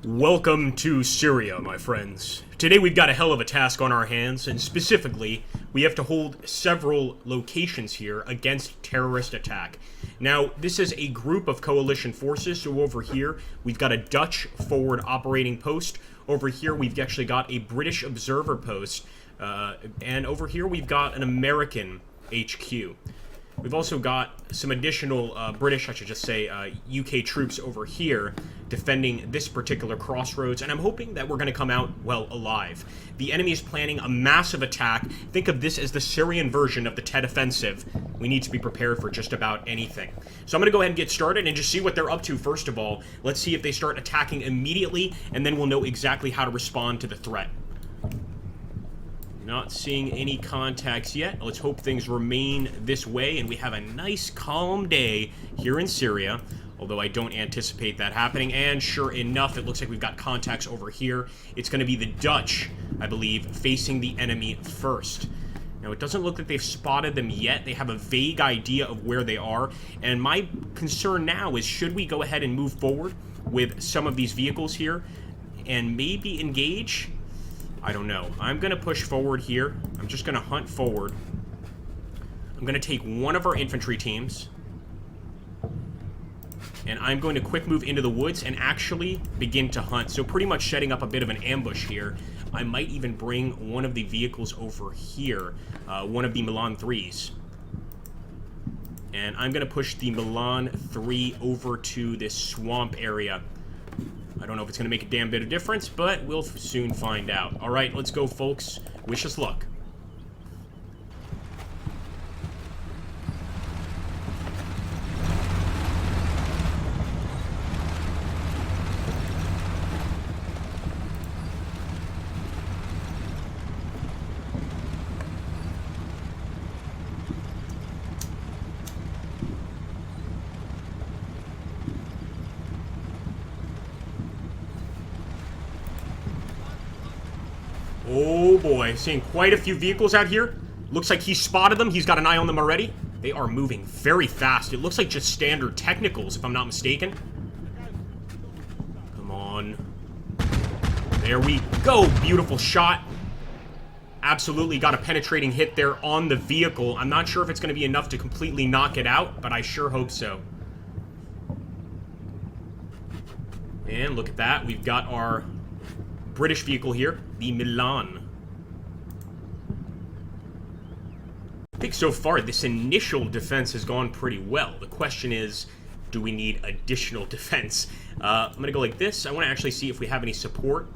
Welcome to Syria, my friends. Today we've got a hell of a task on our hands, and specifically, we have to hold several locations here against terrorist attack. Now, this is a group of coalition forces, so over here, we've got a Dutch forward operating post. Over here, we've actually got a British observer post, and over here, we've got an American HQ. We've also got some additional British, I should just say, UK troops over here defending this particular crossroads, and I'm hoping that we're going to come out, well, alive. The enemy is planning a massive attack. Think of this as the Syrian version of the Tet Offensive. We need to be prepared for just about anything. So I'm going to go ahead and get started and just see what they're up to first of all. Let's see if they start attacking immediately, and then we'll know exactly how to respond to the threat. Not seeing any contacts yet. Let's hope things remain this way and we have a nice calm day here in Syria, although I don't anticipate that happening. And sure enough, it looks like we've got contacts over here. It's going to be the Dutch, I believe, facing the enemy first. Now, it doesn't look like they've spotted them yet. They have a vague idea of where they are. And my concern now is, should we go ahead and move forward with some of these vehicles here and maybe engage? I don't know. I'm going to push forward here. I'm just going to hunt forward. I'm going to take one of our infantry teams. And I'm going to quick move into the woods and actually begin to hunt. So pretty much setting up a bit of an ambush here. I might even bring one of the vehicles over here. One of the Milan 3s. And I'm going to push the Milan 3 over to this swamp area. I don't know if it's going to make a damn bit of difference, but we'll soon find out. All right, let's go, folks. Wish us luck. Oh boy, seeing quite a few vehicles out here. Looks like he spotted them. He's got an eye on them already. They are moving very fast. It looks like just standard technicals, if I'm not mistaken. Come on. There we go. Beautiful shot. Absolutely got a penetrating hit there on the vehicle. I'm not sure if it's going to be enough to completely knock it out, but I sure hope so. And look at that. We've got our British vehicle here, the Milan. I think so far this initial defense has gone pretty well. The question is, do we need additional defense? I'm going to go like this. I want to actually see if we have any support.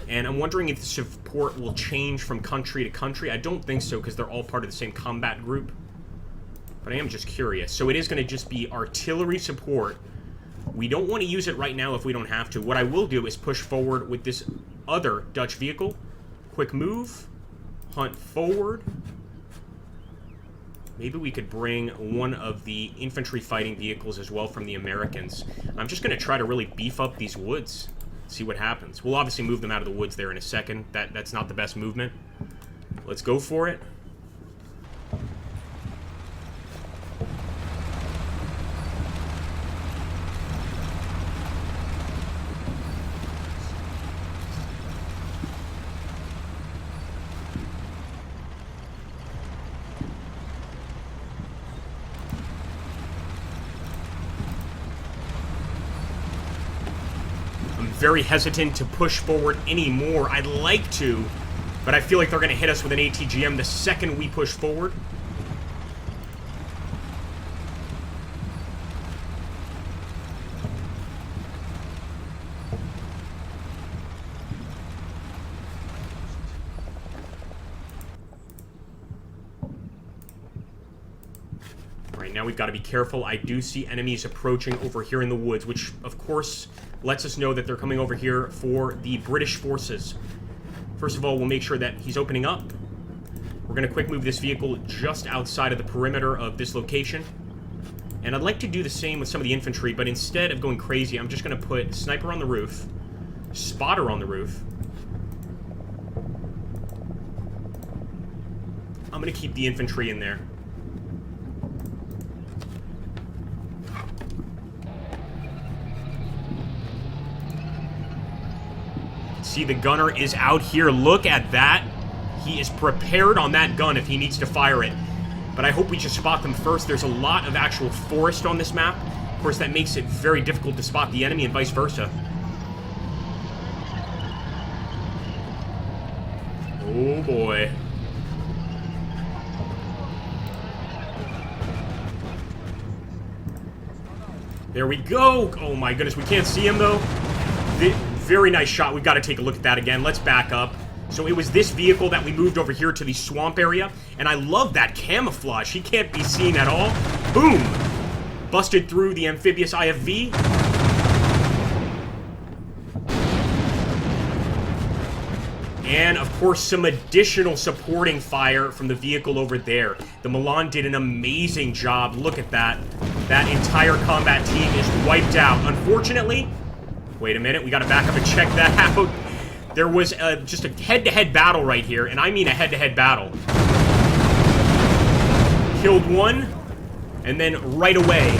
And I'm wondering if the support will change from country to country. I don't think so because they're all part of the same combat group. But I am just curious. So it is going to just be artillery support. We don't want to use it right now if we don't have to. What I will do is push forward with this other Dutch vehicle. Quick move. Hunt forward. Maybe we could bring one of the infantry fighting vehicles as well from the Americans. I'm just going to try to really beef up these woods. See what happens. We'll obviously move them out of the woods there in a second. That's not the best movement. Let's go for it. Very hesitant to push forward anymore. I'd like to, but I feel like they're going to hit us with an ATGM the second we push forward. Right now we've got to be careful. I do see enemies approaching over here in the woods, which of course lets us know that they're coming over here for the British forces. First of all, we'll make sure that he's opening up. We're going to quick move this vehicle just outside of the perimeter of this location. And I'd like to do the same with some of the infantry, but instead of going crazy, I'm just going to put sniper on the roof, spotter on the roof. I'm going to keep the infantry in there. See, the gunner is out here. Look at that. He is prepared on that gun if he needs to fire it. But I hope we just spot them first. There's a lot of actual forest on this map. Of course, that makes it very difficult to spot the enemy and vice versa. Oh boy. There we go. Oh my goodness, we can't see him though. Very nice shot. We've got to take a look at that again. Let's back up. So it was this vehicle that we moved over here to the swamp area. And I love that camouflage. He can't be seen at all. Boom! Busted through the amphibious IFV. And, of course, some additional supporting fire from the vehicle over there. The Milan did an amazing job. Look at that. That entire combat team is wiped out. Unfortunately, wait a minute. We got to back up and check that out. There was just a head-to-head battle right here, and I mean a head-to-head battle. Killed one, and then right away...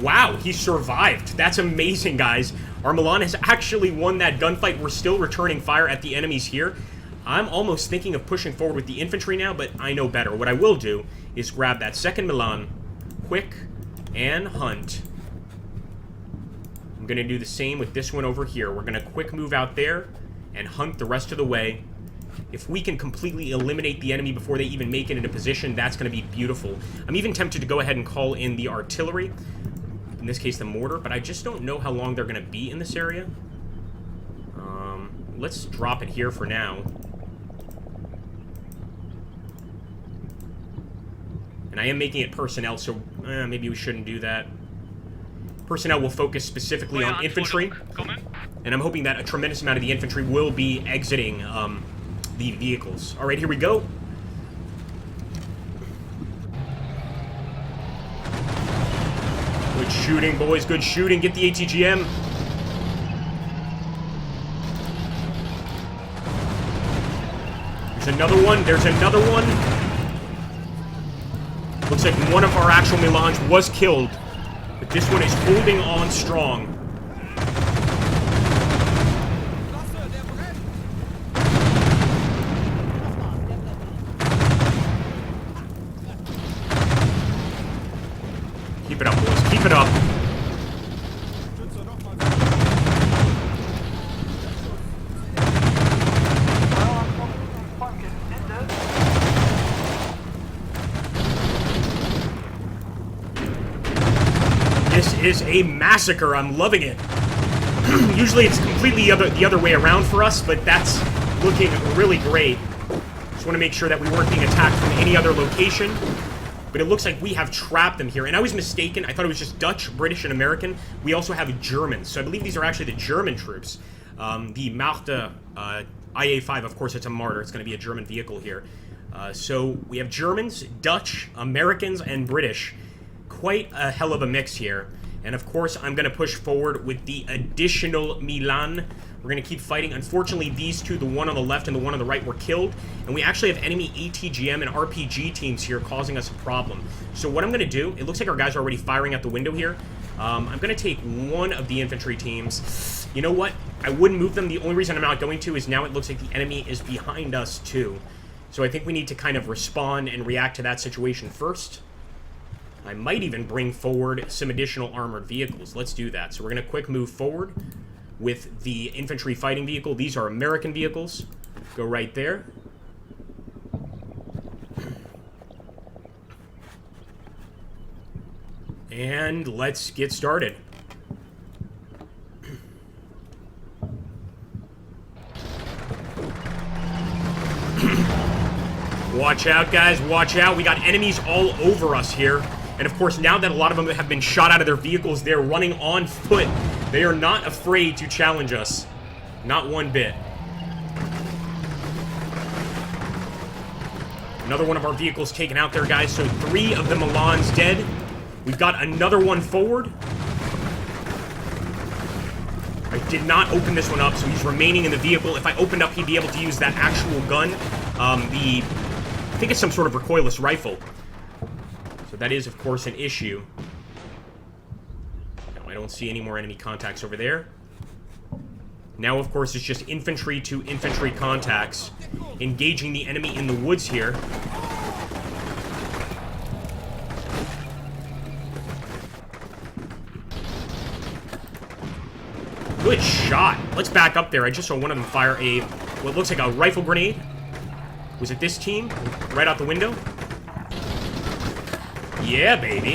Wow, he survived. That's amazing, guys. Our Milan has actually won that gunfight. We're still returning fire at the enemies here. I'm almost thinking of pushing forward with the infantry now, but I know better. What I will do is grab that second Milan, quick, and hunt. I'm going to do the same with this one over here. We're going to quick move out there and hunt the rest of the way. If we can completely eliminate the enemy before they even make it into position, that's going to be beautiful. I'm even tempted to go ahead and call in the artillery. In this case, the mortar, but I just don't know how long they're going to be in this area. Let's drop it here for now. And I am making it personnel, so maybe we shouldn't do that. Personnel will focus specifically on infantry. And I'm hoping that a tremendous amount of the infantry will be exiting the vehicles. All right, here we go. Good shooting, boys. Good shooting. Get the ATGM. There's another one. There's another one. Looks like one of our actual Milans was killed. But this one is holding on strong. Keep it up, boys. Keep it up. This is a massacre. I'm loving it. Usually it's completely the other way around for us, but that's looking really great. Just want to make sure that we weren't being attacked from any other location. But it looks like we have trapped them here. And I was mistaken. I thought it was just Dutch, British, and American. We also have Germans. So I believe these are actually the German troops. The Marta IA-5, of course, it's a Martyr. It's going to be a German vehicle here. So we have Germans, Dutch, Americans, and British. Quite a hell of a mix here. And of course, I'm going to push forward with the additional Milan. We're going to keep fighting. Unfortunately, these two, the one on the left and the one on the right, were killed. And we actually have enemy ATGM and RPG teams here causing us a problem. So what I'm going to do, it looks like our guys are already firing out the window here. I'm going to take one of the infantry teams. You know what? I wouldn't move them. The only reason I'm not going to is now it looks like the enemy is behind us too. So I think we need to kind of respond and react to that situation first. I might even bring forward some additional armored vehicles. Let's do that. So we're going to quick move forward with the infantry fighting vehicle. These are American vehicles. Go right there. And let's get started. Watch out, guys. Watch out. We got enemies all over us here. And of course, now that a lot of them have been shot out of their vehicles, they're running on foot. They are not afraid to challenge us. Not one bit. Another one of our vehicles taken out there, guys. So 3 of the Milan's dead. We've got another one forward. I did not open this one up, so he's remaining in the vehicle. If I opened up, he'd be able to use that actual gun. I think it's some sort of recoilless rifle. So that is, of course, an issue. No, I don't see any more enemy contacts over there. Now, of course, it's just infantry to infantry contacts engaging the enemy in the woods here. Good shot. Let's back up there. I just saw one of them fire what looks like a rifle grenade. Was it this team? Right out the window? Yeah, baby.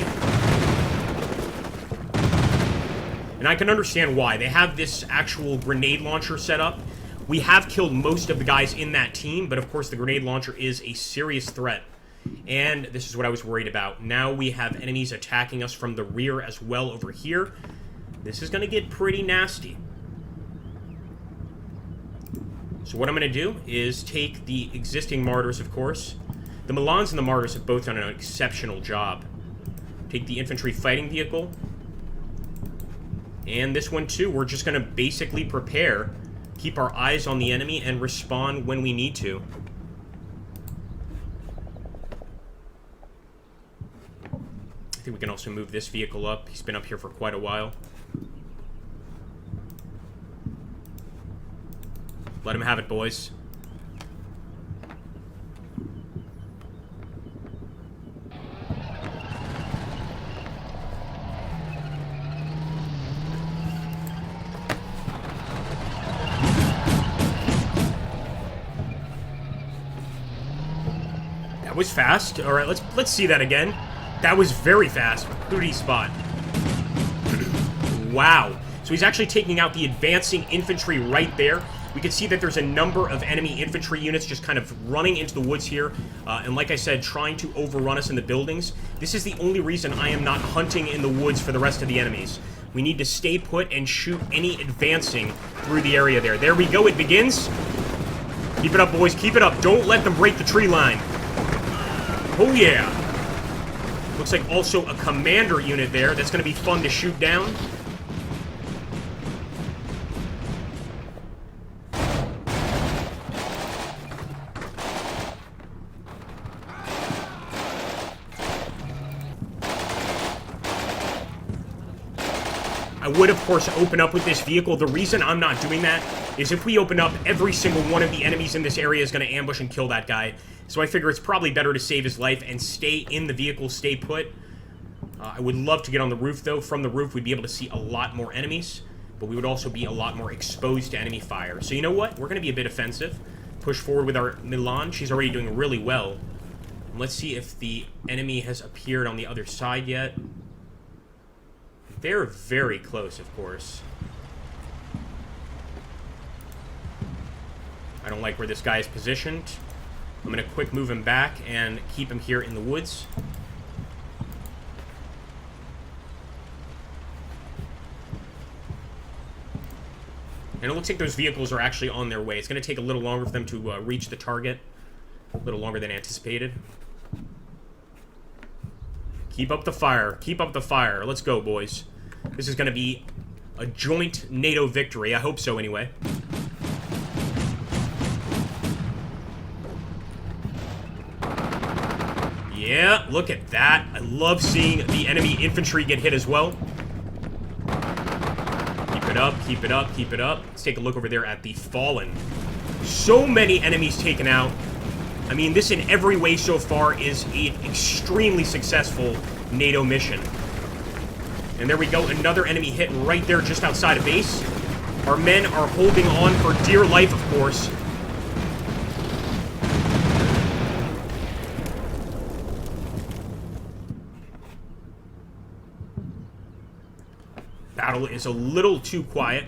And I can understand why. They have this actual grenade launcher set up. We have killed most of the guys in that team, but of course the grenade launcher is a serious threat. And this is what I was worried about. Now we have enemies attacking us from the rear as well over here. This is going to get pretty nasty. So what I'm going to do is take the existing martyrs, of course. The Milans and the martyrs have both done an exceptional job. Take the infantry fighting vehicle. And this one too, we're just going to basically prepare, keep our eyes on the enemy, and respond when we need to. I think we can also move this vehicle up. He's been up here for quite a while. Let him have it, boys. That was fast. All right, let's see that again. That was very fast. Who did he spot? Wow. So he's actually taking out the advancing infantry right there. We can see that there's a number of enemy infantry units just kind of running into the woods here. And like I said, trying to overrun us in the buildings. This is the only reason I am not hunting in the woods for the rest of the enemies. We need to stay put and shoot any advancing through the area there. There we go. It begins. Keep it up, boys. Keep it up. Don't let them break the tree line. Oh, yeah. Looks like also a commander unit there. That's going to be fun to shoot down. I would, of course, open up with this vehicle. The reason I'm not doing that is if we open up, every single one of the enemies in this area is going to ambush and kill that guy. So I figure it's probably better to save his life and stay in the vehicle, stay put. I would love to get on the roof, though. From the roof, we'd be able to see a lot more enemies, but we would also be a lot more exposed to enemy fire. So you know what? We're going to be a bit offensive. Push forward with our Milan. She's already doing really well. Let's see if the enemy has appeared on the other side yet. They're very close, of course. I don't like where this guy is positioned. I'm going to quick move him back and keep him here in the woods. And it looks like those vehicles are actually on their way. It's going to take a little longer for them to reach the target. A little longer than anticipated. Keep up the fire. Keep up the fire. Let's go, boys. This is going to be a joint NATO victory. I hope so, anyway. Yeah, look at that. I love seeing the enemy infantry get hit as well. Keep it up, keep it up, keep it up. Let's take a look over there at the Fallen. So many enemies taken out. I mean, this in every way so far is an extremely successful NATO mission. And there we go, another enemy hit right there just outside of base. Our men are holding on for dear life, of course. Battle is a little too quiet.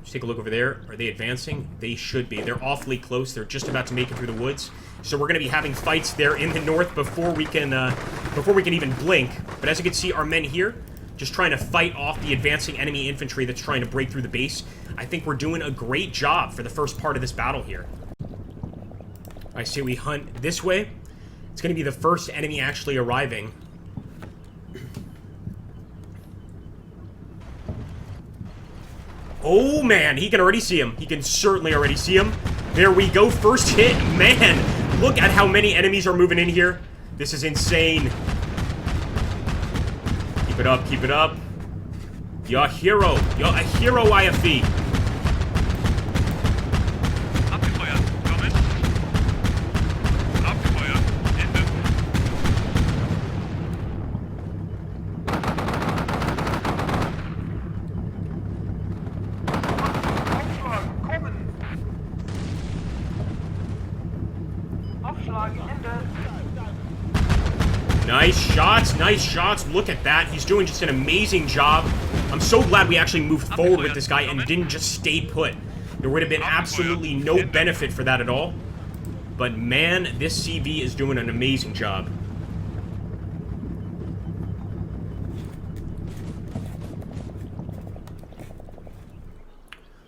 Just take a look over there. Are they advancing? They should be. They're awfully close. They're just about to make it through the woods. So we're going to be having fights there in the north before we can even blink. But as you can see, our men here just trying to fight off the advancing enemy infantry that's trying to break through the base. I think we're doing a great job for the first part of this battle here. I see we hunt this way. It's going to be the first enemy actually arriving. Oh, man, he can already see him. He can certainly already see him. There we go, first hit. Man, look at how many enemies are moving in here. This is insane. Keep it up, keep it up. You're a hero. You're a hero, IFE. Abgefeuert. Kommen. Abgefeuert. Ende. Aufschlag, kommen! Aufschlag, Ende! Nice shots, nice shots. Look at that. He's doing just an amazing job. I'm so glad we actually moved forward with this guy and didn't just stay put. There would have been absolutely no benefit for that at all. But man, this CV is doing an amazing job.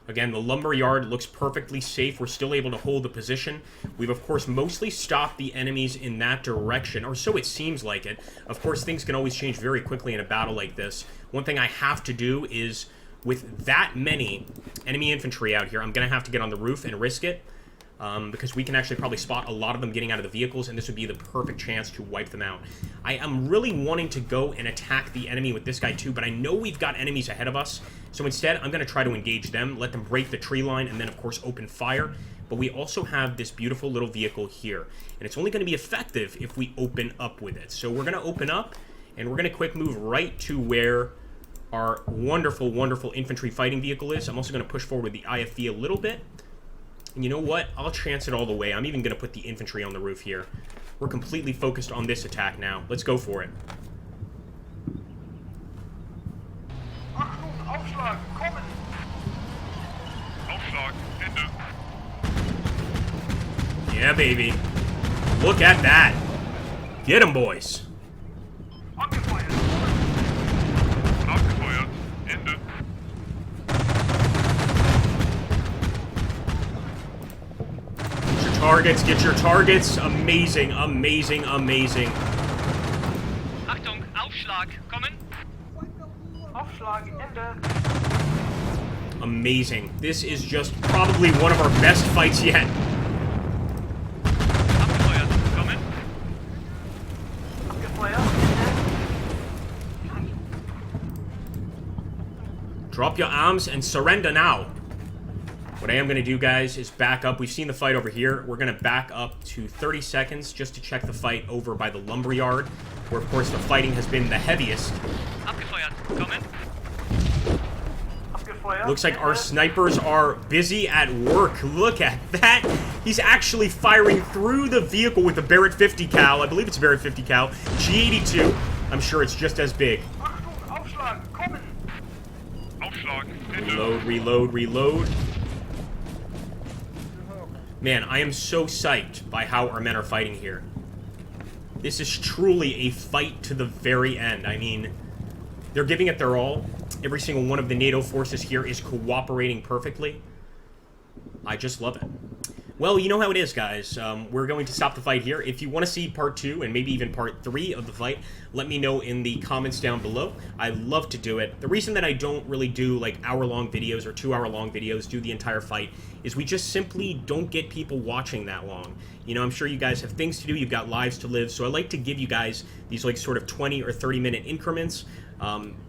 Again, the lumberyard looks perfectly safe. We're still able to hold the position. We've, of course, mostly stopped the enemies in that direction, or so it seems like it. Of course, things can always change very quickly in a battle like this. One thing I have to do is, with that many enemy infantry out here, I'm going to have to get on the roof and risk it. Because we can actually probably spot a lot of them getting out of the vehicles, and this would be the perfect chance to wipe them out. I am really wanting to go and attack the enemy with this guy too, but I know we've got enemies ahead of us, so instead I'm going to try to engage them, let them break the tree line, and then of course open fire. But we also have this beautiful little vehicle here, and it's only going to be effective if we open up with it. So we're going to open up, and we're going to quick move right to where our wonderful, wonderful infantry fighting vehicle is. I'm also going to push forward with the IFV a little bit. And you know what? I'll chance it all the way. I'm even going to put the infantry on the roof here. We're completely focused on this attack now. Let's go for it. Achtung, Aufschlag, kommen! Aufschlag. Ende. Yeah, baby. Look at that. Get 'em, boys. Abgefeuert! Abgefeuert. Ende. Targets, get your targets. Amazing, amazing, amazing. Achtung, Aufschlag. Kommen. Aufschlag, Ende! Amazing. This is just probably one of our best fights yet. Abgefeuert. Kommen. Abgefeuert, Ende! Drop your arms and surrender now. What I am going to do, guys, is back up. We've seen the fight over here. We're going to back up to 30 seconds just to check the fight over by the lumberyard, where, of course, the fighting has been the heaviest. Abgefeuert. Kommen. Abgefeuert, Looks like our Ende. snipers are busy at work. Look at that. He's actually firing through the vehicle with the Barrett 50 cal. I believe it's a Barrett 50 cal. G82. I'm sure it's just as big. Achtung, Aufschlag, kommen! Aufschlag. Ende. Reload, reload, reload. Man, I am so psyched by how our men are fighting here. This is truly a fight to the very end. I mean, they're giving it their all. Every single one of the NATO forces here is cooperating perfectly. I just love it. Well, you know how it is, guys. We're going to stop the fight here. If you want to see part 2 and maybe even part 3 of the fight, let me know in the comments down below. I love to do it. The reason that I don't really do like hour-long videos or 2-hour-long videos, do the entire fight, is we just simply don't get people watching that long. You know, I'm sure you guys have things to do, you've got lives to live, so I like to give you guys these like sort of 20 or 30-minute increments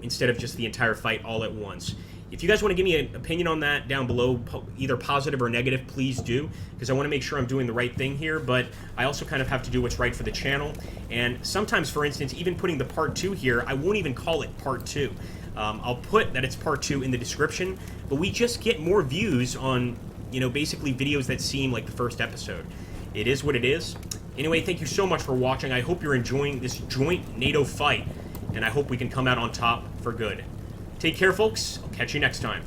instead of just the entire fight all at once. If you guys want to give me an opinion on that down below, either positive or negative, please do, because I want to make sure I'm doing the right thing here, but I also kind of have to do what's right for the channel. And sometimes, for instance, even putting the part 2 here, I won't even call it part 2. I'll put that it's part 2 in the description, but we just get more views on, you know, basically videos that seem like the first episode. It is what it is. Anyway, thank you so much for watching. I hope you're enjoying this joint NATO fight, and I hope we can come out on top for good. Take care, folks. I'll catch you next time.